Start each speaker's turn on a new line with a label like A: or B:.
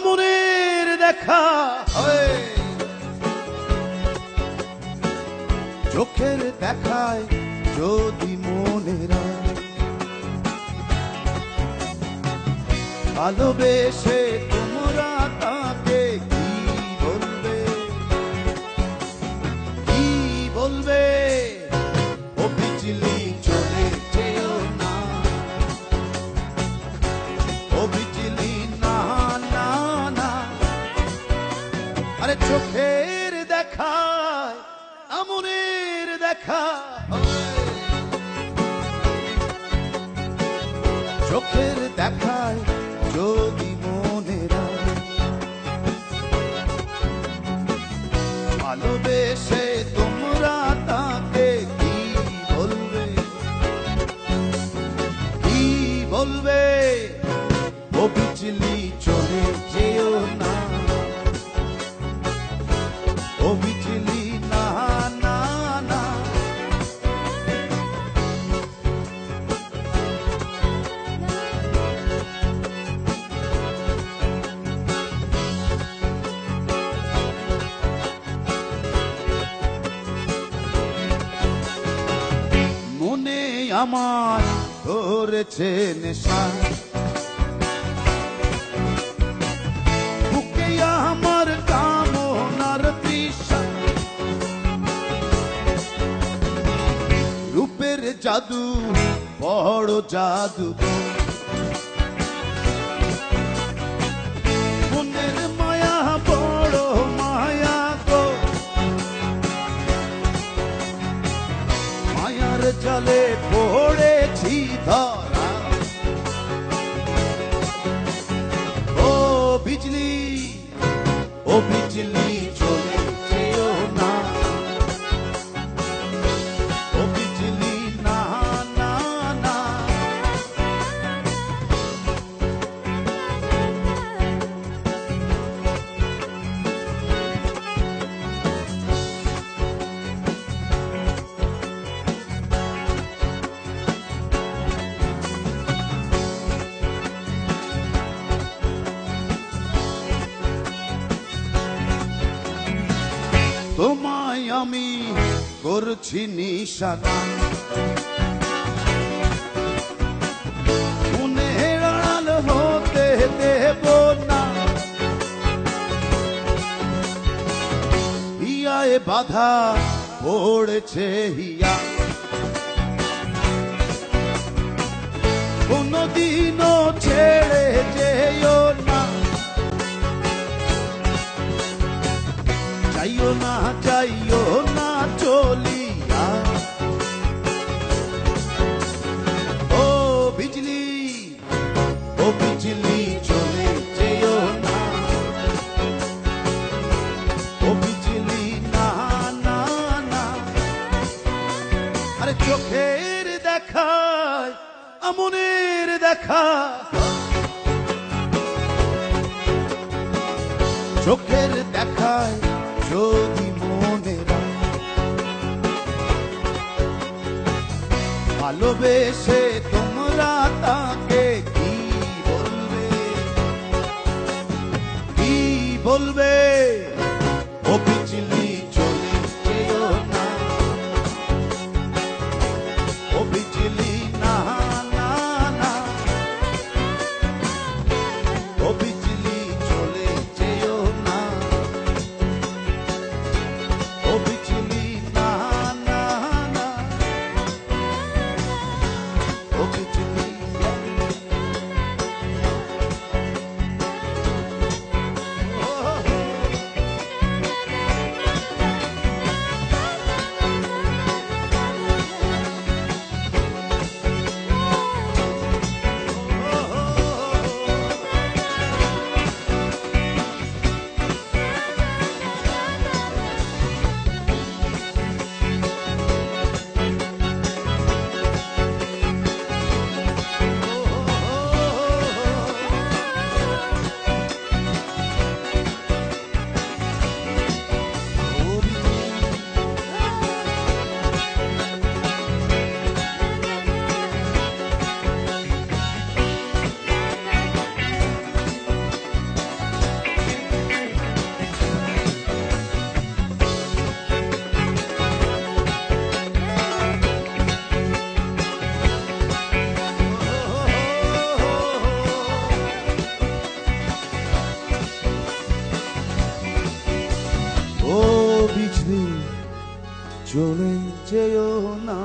A: আমনের দেখা হয়, চোখের দেখায় যদি মনেরা ভালোবেসে তোমরা তাকে কি বলবে, কি বলবে? ও বিজলি চলে যেও না, ও বিজলি না না না। আরে চোখের দেখায় আমনের দেখা, চোখের দেখায় যদি মনেরা ভালোবেসে তোমরা তাকে কি বলবে, কি বলবে? ও বিজলি চলে যেও না, ও বিজলি না না না। মনে আমার ধরেছে নেশা, বুকে আমার কামনার তৃষা, রূপের জাদু বড় জাদু, মনের মায়া বড় মায়া গো, মায়ার জালে পড়েছি ধরা। ও বিজলি, ও বিজলি চলে যেও না, ও বিজলি না না না। তোমায় আমি করছি নিশানা, মনের আড়াল হতে দেব না, হিয়ায় বাধা পড়েছে হিয়া, কোনদিনও ছেড়ে যেও না, যাইও না যাইও না চলিয়া। ও বিজলি, ও বিজলি চলে যেও না, ও বিজলি না না না। আরে চোখের দেখায় আমনের দেখা, চোখের দেখায় যদি মনেরা ভালোবেসে তোমরা তাকে কি বলবে, কি বলবে? ও বিজলি চলে যেও না, ও বিজলি না না না। ও বিজলি চলে যেও না, ও বিজলি না না না। ও বিজলি বিছড়ে চলে যেও না।